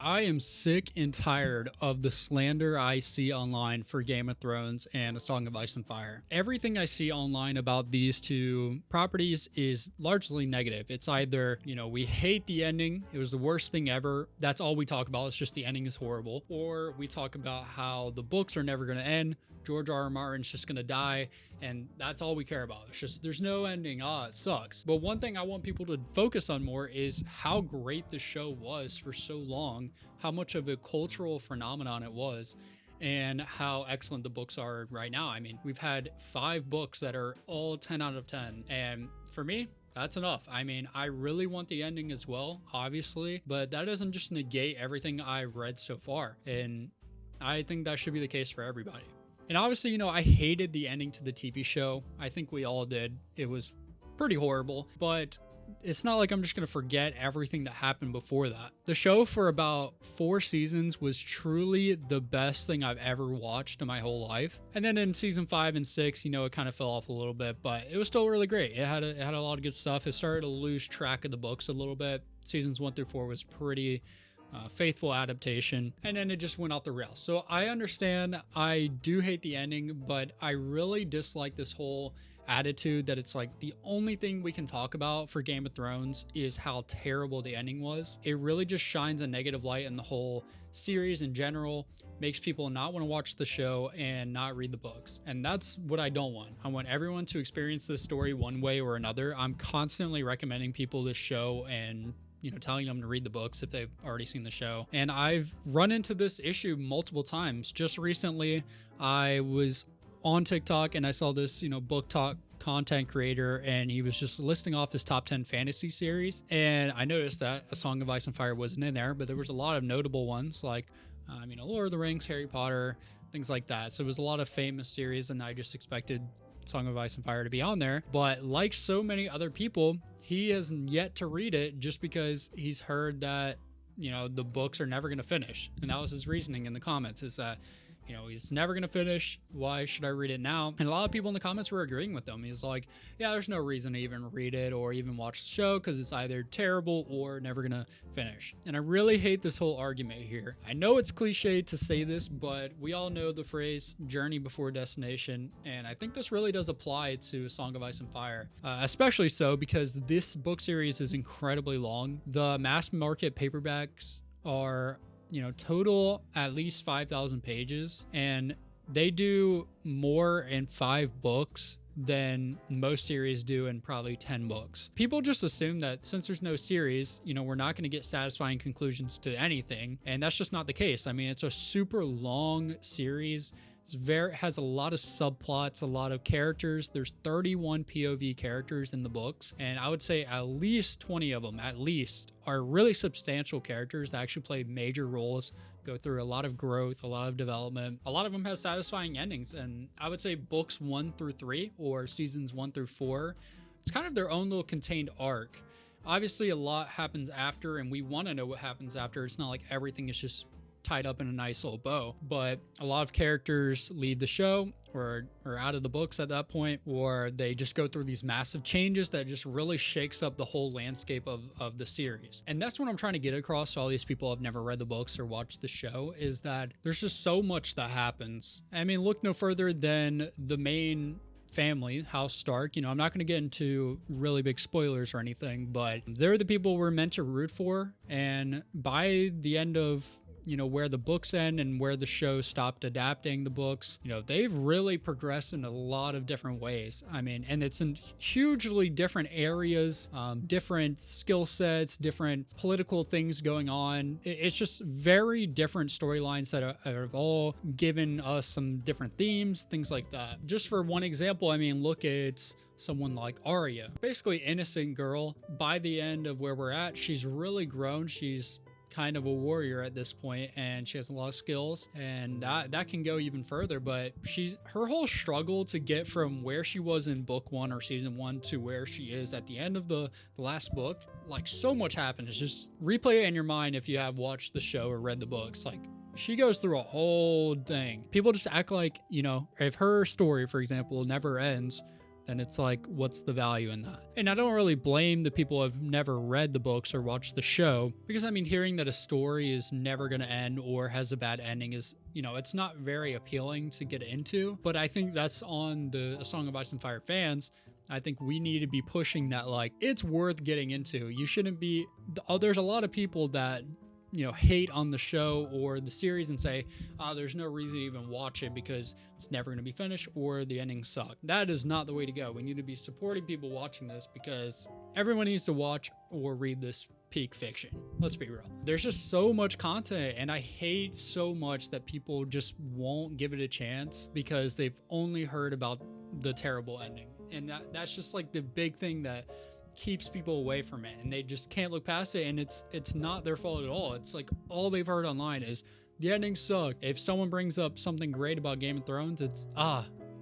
I am sick and tired of the slander I see online for Game of Thrones and A Song of Ice and Fire. Everything I see online about these two properties is largely negative. It's either, we hate the ending, it was the worst thing ever. That's all we talk about. It's just the ending is horrible. Or we talk about how the books are never going to end. George R. R. Martin's just going to die, and that's all we care about. It's just, there's no ending. It sucks. But one thing I want people to focus on more is how great the show was for so long, how much of a cultural phenomenon it was, and how excellent the books are right now. I mean, we've had 5 books that are all 10 out of 10, and for me, that's enough. I mean, I really want the ending as well, obviously, but that doesn't just negate everything I've read so far, and I think that should be the case for everybody. And obviously, I hated the ending to the TV show. I think we all did. It was pretty horrible, but it's not like I'm just going to forget everything that happened before that. The show for about 4 seasons was truly the best thing I've ever watched in my whole life. And then in season 5 and 6, it kind of fell off a little bit, but it was still really great. It had a lot of good stuff. It started to lose track of the books a little bit. Seasons 1 through 4 was pretty faithful adaptation, and then it just went off the rails. So I understand, I do hate the ending, but I really dislike this whole attitude that it's like the only thing we can talk about for Game of Thrones is how terrible the ending was. It really just shines a negative light in the whole series in general, makes people not want to watch the show and not read the books. And that's what I don't want. I want everyone to experience this story one way or another. I'm constantly recommending people this show and telling them to read the books if they've already seen the show. And I've run into this issue multiple times. Just recently, I was on TikTok and I saw this, book talk content creator, and he was just listing off his top 10 fantasy series. And I noticed that A Song of Ice and Fire wasn't in there, but there was a lot of notable ones like, Lord of the Rings, Harry Potter, things like that. So it was a lot of famous series, and I just expected Song of Ice and Fire to be on there. But like so many other people, he has yet to read it just because he's heard that, the books are never going to finish. And that was his reasoning in the comments, is that, he's never going to finish. Why should I read it now? And a lot of people in the comments were agreeing with him. He's like, yeah, there's no reason to even read it or even watch the show because it's either terrible or never going to finish. And I really hate this whole argument here. I know it's cliche to say this, but we all know the phrase journey before destination. And I think this really does apply to A Song of Ice and Fire, especially so because this book series is incredibly long. The mass market paperbacks are total at least 5,000 pages, and they do more in 5 books than most series do in probably 10 books. People just assume that since there's no series, we're not going to get satisfying conclusions to anything, and that's just not the case. I mean, it's a super long series. Has a lot of subplots, a lot of characters. There's 31 POV characters in the books, and I would say at least 20 of them, are really substantial characters that actually play major roles, go through a lot of growth, a lot of development. A lot of them have satisfying endings, and I would say books 1 through 3 or seasons 1 through 4, it's kind of their own little contained arc. Obviously, a lot happens after, and we want to know what happens after. It's not like everything is just tied up in a nice little bow, but a lot of characters leave the show or out of the books at that point, or they just go through these massive changes that just really shakes up the whole landscape of the series. And that's what I'm trying to get across to all these people who have never read the books or watched the show, is that there's just so much that happens. I mean, look no further than the main family, House Stark. I'm not going to get into really big spoilers or anything, but they're the people we're meant to root for. And by the end of where the books end and where the show stopped adapting the books, they've really progressed in a lot of different ways. I mean, and it's in hugely different areas, different skill sets, different political things going on. It's just very different storylines that have all given us some different themes, things like that. Just for one example, I mean, look at someone like Arya, basically innocent girl. By the end of where we're at, she's really grown. She's kind of a warrior at this point, and she has a lot of skills, and that can go even further. But her whole struggle to get from where she was in book 1 or season 1 to where she is at the end of the last book, like, so much happens. Just replay it in your mind if you have watched the show or read the books. Like, she goes through a whole thing. People just act like, if her story, for example, never ends, then it's like, what's the value in that? And I don't really blame the people who have never read the books or watched the show, because I mean, hearing that a story is never going to end or has a bad ending is, you know, it's not very appealing to get into. But I think that's on the A Song of Ice and Fire fans. I think we need to be pushing that, like, it's worth getting into. You shouldn't be, there's a lot of people that, you know, hate on the show or the series and say, there's no reason to even watch it because it's never going to be finished or the ending sucked. That is not the way to go. We need to be supporting people watching this, because everyone needs to watch or read this peak fiction. Let's be real. There's just so much content, and I hate so much that people just won't give it a chance because they've only heard about the terrible ending. And that's just like the big thing that keeps people away from it, and they just can't look past it. And it's not their fault at all. It's like all they've heard online is the ending sucked. If someone brings up something great about Game of Thrones, it's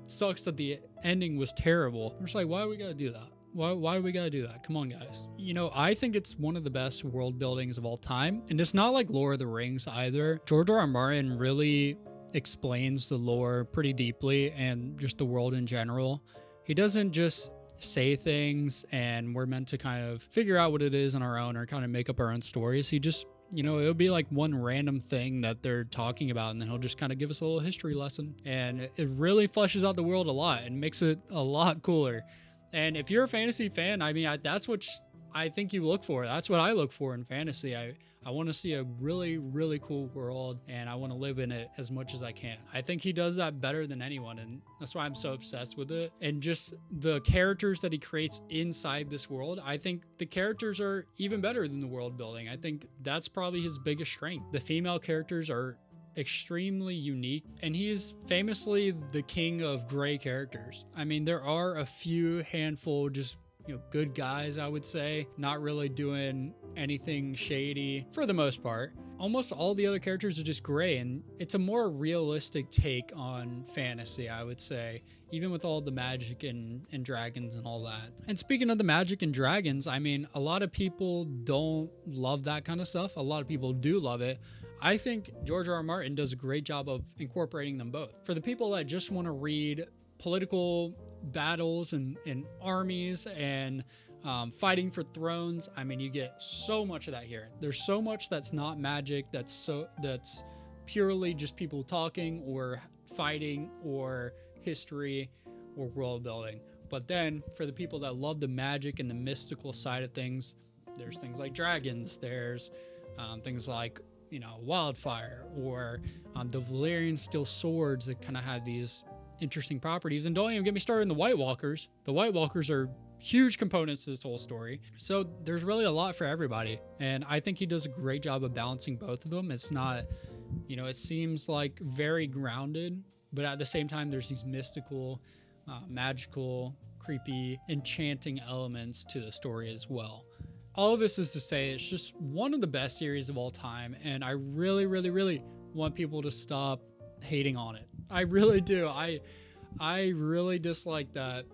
sucks that the ending was terrible. I'm just like, why do we gotta do that? Why do we gotta do that? Come on, guys. You know, I think it's one of the best world buildings of all time, and it's not like Lord of the Rings either. George R. R. Martin really explains the lore pretty deeply, and just the world in general. He doesn't just say things and we're meant to kind of figure out what it is on our own or kind of make up our own stories. He just, you know, it'll be like one random thing that they're talking about, and then he'll just kind of give us a little history lesson. And it really fleshes out the world a lot and makes it a lot cooler. And if you're a fantasy fan, I mean, that's what I think you look for. That's what I look for in fantasy. I want to see a really, really cool world, and I want to live in it as much as I can. I think he does that better than anyone, and that's why I'm so obsessed with it. And just the characters that he creates inside this world, I think the characters are even better than the world building. I think that's probably his biggest strength. The female characters are extremely unique, and he is famously the king of gray characters. I mean, there are a few handful just, you know, good guys, I would say, not really doing anything shady for the most part. Almost all the other characters are just gray, and it's a more realistic take on fantasy, I would say, even with all the magic and dragons and all that. And speaking of the magic and dragons, I mean, a lot of people don't love that kind of stuff. A lot of people do love it. I think George R. R. Martin does a great job of incorporating them both. For the people that just want to read political battles and armies and fighting for thrones, I mean, you get so much of that here. There's so much that's not magic, that's purely just people talking or fighting or history or world building. But then for the people that love the magic and the mystical side of things, there's things like dragons, there's things like, you know, wildfire, or the Valyrian steel swords that kind of have these interesting properties. And don't even get me started on the White Walkers. The White Walkers are huge components to this whole story. So there's really a lot for everybody. And I think he does a great job of balancing both of them. It's not, you know, it seems like very grounded, but at the same time, there's these mystical, magical, creepy, enchanting elements to the story as well. All of this is to say it's just one of the best series of all time, and I really, really, really want people to stop hating on it. I really do. I really dislike that.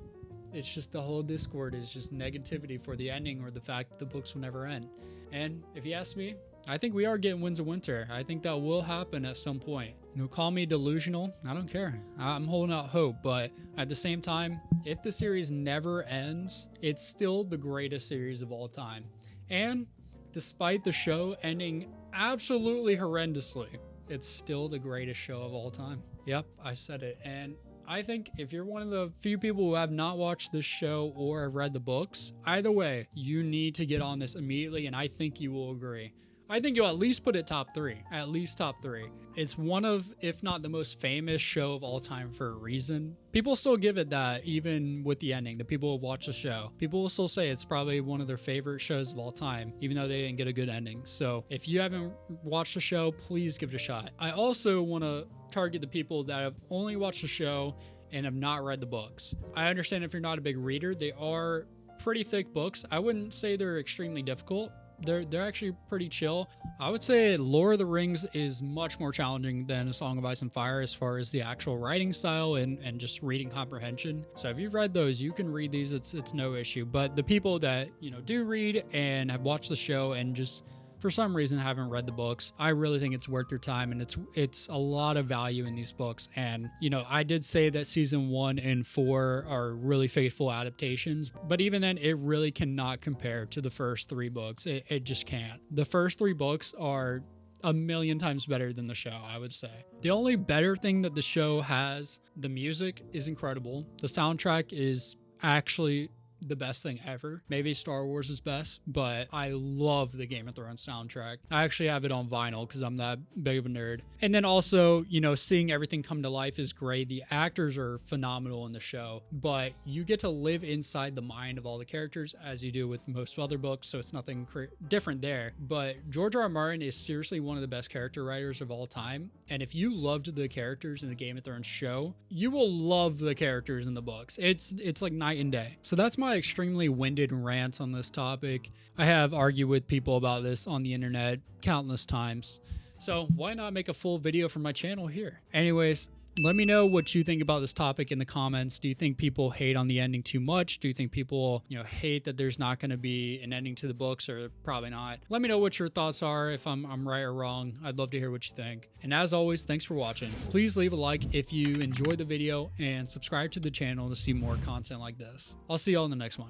It's just the whole Discord is just negativity for the ending or the fact that the books will never end. And if you ask me, I think we are getting Winds of Winter. I think that will happen at some point. You know, call me delusional. I don't care. I'm holding out hope. But at the same time, if the series never ends, it's still the greatest series of all time. And despite the show ending absolutely horrendously, it's still the greatest show of all time. Yep, I said it. And I think if you're one of the few people who have not watched this show or have read the books, either way, you need to get on this immediately, and I think you will agree. I think you'll at least put it top 3. At least top 3. It's one of, if not the most famous show of all time for a reason. People still give it that, even with the ending. The people who watch the show, people will still say it's probably one of their favorite shows of all time, even though they didn't get a good ending. So if you haven't watched the show, please give it a shot. I also want to target the people that have only watched the show and have not read the books. I understand if you're not a big reader, they are pretty thick books. I wouldn't say they're extremely difficult. They're actually pretty chill. I would say Lord of the Rings is much more challenging than A Song of Ice and Fire as far as the actual writing style and just reading comprehension. So if you've read those, you can read these. It's no issue. But the people that, you know, do read and have watched the show and just for some reason haven't read the books, I really think it's worth your time, and it's a lot of value in these books. And you know, I did say that season 1 and 4 are really faithful adaptations, but even then it really cannot compare to the first 3 books. It just can't. The first 3 books are a million times better than the show, I would say. The only better thing that the show has, the music is incredible. The soundtrack is actually the best thing ever. Maybe Star Wars is best, but I love the Game of Thrones soundtrack. I actually have it on vinyl because I'm that big of a nerd. And then also, you know, seeing everything come to life is great. The actors are phenomenal in the show, but you get to live inside the mind of all the characters as you do with most other books, so it's nothing different there. But George R. R. Martin is seriously one of the best character writers of all time, and if you loved the characters in the Game of Thrones show, you will love the characters in the books. It's like night and day. So that's my extremely winded rant on this topic. I have argued with people about this on the internet countless times, so why not make a full video for my channel here? Anyways, let me know what you think about this topic in the comments. Do you think people hate on the ending too much? Do you think people, you know, hate that there's not going to be an ending to the books, or probably not? Let me know what your thoughts are, if I'm right or wrong. I'd love to hear what you think. And as always, thanks for watching. Please leave a like if you enjoyed the video, and subscribe to the channel to see more content like this. I'll see y'all in the next one.